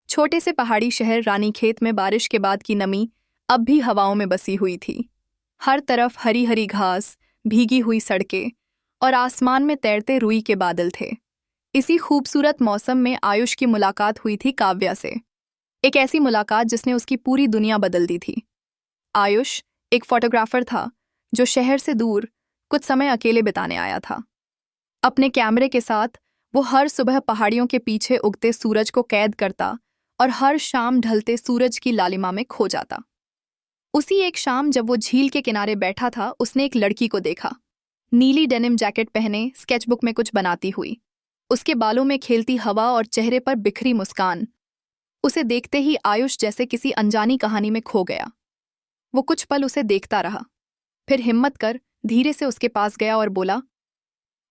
छोटे से पहाड़ी शहर रानीखेत में बारिश के बाद की नमी अब भी हवाओं में बसी हुई थी। हर तरफ हरी हरी घास, भीगी हुई सड़कें और आसमान में तैरते रुई के बादल थे। इसी खूबसूरत मौसम में आयुष की मुलाकात हुई थी काव्या से। एक ऐसी मुलाकात जिसने उसकी पूरी दुनिया बदल दी थी। आयुष एक फोटोग्राफर था जो शहर से दूर कुछ समय अकेले बिताने आया था। अपने कैमरे के साथ वो हर सुबह पहाड़ियों के पीछे उगते सूरज को कैद करता और हर शाम ढलते सूरज की लालिमा में खो जाता। उसी एक शाम जब वो झील के किनारे बैठा था, उसने एक लड़की को देखा, नीली डेनिम जैकेट पहने स्केचबुक में कुछ बनाती हुई, उसके बालों में खेलती हवा और चेहरे पर बिखरी मुस्कान। उसे देखते ही आयुष जैसे किसी अनजानी कहानी में खो गया। वो कुछ पल उसे देखता रहा, फिर हिम्मत कर धीरे से उसके पास गया और बोला,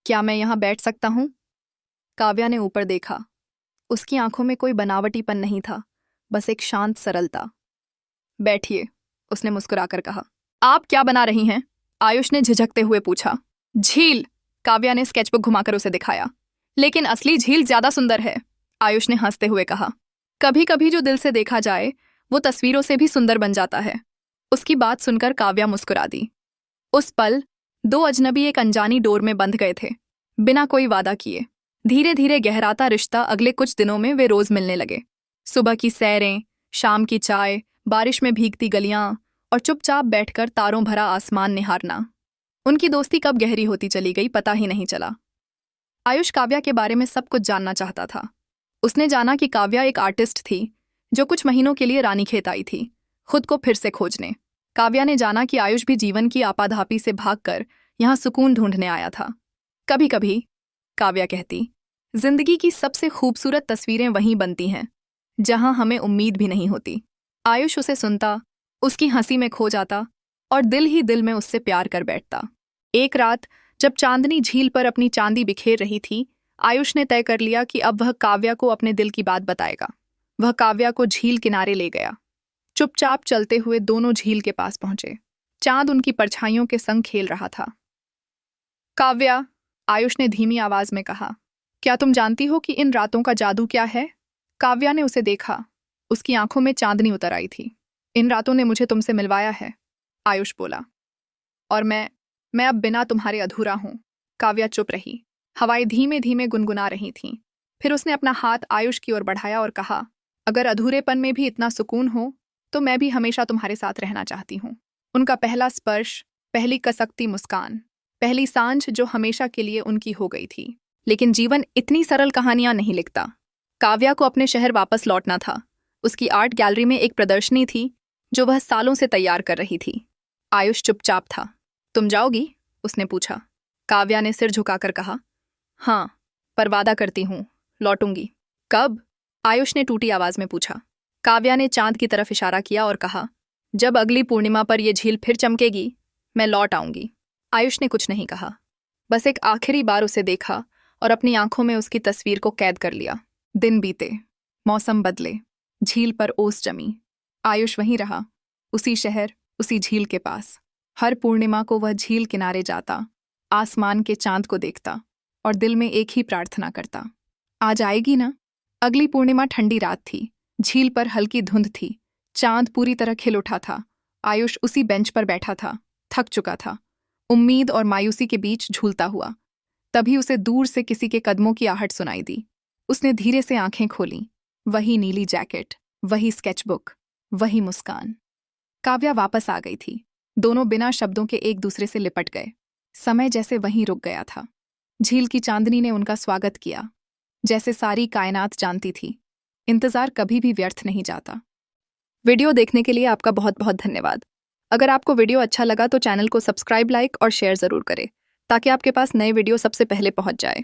क्या मैं यहाँ बैठ सकता हूँ? काव्या ने ऊपर देखा। उसकी आंखों में कोई बनावटीपन नहीं था, बस एक शांत सरलता। बैठिए, उसने मुस्कुराकर कहा। आप क्या बना रही हैं? आयुष ने झिझकते हुए पूछा। झील, काव्या ने स्केचबुक घुमाकर उसे दिखाया। लेकिन असली झील ज्यादा सुंदर है, आयुष ने हंसते हुए कहा। कभी कभी जो दिल से देखा जाए वो तस्वीरों से भी सुंदर बन जाता है। उसकी बात सुनकर काव्या मुस्कुरा दी। उस पल दो अजनबी एक अनजानी डोर में बंध गए थे, बिना कोई वादा किए। धीरे धीरे गहराता रिश्ता अगले कुछ दिनों में वे रोज मिलने लगे। सुबह की सैरें, शाम की चाय, बारिश में भीगती गलियां और चुपचाप बैठकर तारों भरा आसमान निहारना। उनकी दोस्ती कब गहरी होती चली गई पता ही नहीं चला। आयुष काव्या के बारे में सब कुछ जानना चाहता था। उसने जाना कि काव्या एक आर्टिस्ट थी जो कुछ महीनों के लिए रानीखेत आई थी, खुद को फिर से खोजने। काव्या ने जाना कि आयुष भी जीवन की आपाधापी से भागकर यहाँ सुकून ढूंढने आया था। कभी कभी, काव्या कहती, जिंदगी की सबसे खूबसूरत तस्वीरें वहीं बनती हैं जहां हमें उम्मीद भी नहीं होती। आयुष उसे सुनता, उसकी हंसी में खो जाता और दिल ही दिल में उससे प्यार कर बैठता। एक रात जब चांदनी झील पर अपनी चांदी बिखेर रही थी, आयुष ने तय कर लिया कि अब वह काव्या को अपने दिल की बात बताएगा। वह काव्या को झील किनारे ले गया। चुपचाप चलते हुए दोनों झील के पास पहुंचे। चांद उनकी परछाइयों के संग खेल रहा था। काव्या, आयुष ने धीमी आवाज में कहा, क्या तुम जानती हो कि इन रातों का जादू क्या है? काव्या ने उसे देखा। उसकी आंखों में चांदनी उतर आई थी। इन रातों ने मुझे तुमसे मिलवाया है, आयुष बोला। और मैं अब बिना तुम्हारे अधूरा हूं। काव्या चुप रही। हवाएं धीमे धीमे गुनगुना रही थीं। फिर उसने अपना हाथ आयुष की ओर बढ़ाया और कहा, अगर अधूरेपन में भी इतना सुकून हो तो मैं भी हमेशा तुम्हारे साथ रहना चाहती हूँ। उनका पहला स्पर्श, पहली कसकती मुस्कान, पहली सांझ जो हमेशा के लिए उनकी हो गई थी। लेकिन जीवन इतनी सरल कहानियां नहीं लिखता। काव्या को अपने शहर वापस लौटना था। उसकी आर्ट गैलरी में एक प्रदर्शनी थी जो वह सालों से तैयार कर रही थी। आयुष चुपचाप था। तुम जाओगी? उसने पूछा। काव्या ने सिर झुकाकर कहा, हाँ, पर वादा करती हूँ, लौटूंगी। कब? आयुष ने टूटी आवाज में पूछा। काव्या ने चांद की तरफ इशारा किया और कहा, जब अगली पूर्णिमा पर यह झील फिर चमकेगी, मैं लौट आऊंगी। आयुष ने कुछ नहीं कहा, बस एक आखिरी बार उसे देखा और अपनी आंखों में उसकी तस्वीर को कैद कर लिया। दिन बीते, मौसम बदले, झील पर ओस जमी। आयुष वहीं रहा, उसी शहर, उसी झील के पास। हर पूर्णिमा को वह झील किनारे जाता, आसमान के चांद को देखता और दिल में एक ही प्रार्थना करता, आज आएगी ना? अगली पूर्णिमा ठंडी रात थी। झील पर हल्की धुंध थी। चांद पूरी तरह खिल उठा था। आयुष उसी बेंच पर बैठा था, थक चुका था, उम्मीद और मायूसी के बीच झूलता हुआ। तभी उसे दूर से किसी के कदमों की आहट सुनाई दी। उसने धीरे से आंखें खोलीं। वही नीली जैकेट, वही स्केचबुक, वही मुस्कान। काव्या वापस आ गई थी। दोनों बिना शब्दों के एक दूसरे से लिपट गए। समय जैसे वहीं रुक गया था। झील की चांदनी ने उनका स्वागत किया, जैसे सारी कायनात जानती थी, इंतजार कभी भी व्यर्थ नहीं जाता। वीडियो देखने के लिए आपका बहुत बहुत धन्यवाद। अगर आपको वीडियो अच्छा लगा तो चैनल को सब्सक्राइब, लाइक और शेयर ज़रूर करें ताकि आपके पास नए वीडियो सबसे पहले पहुंच जाए।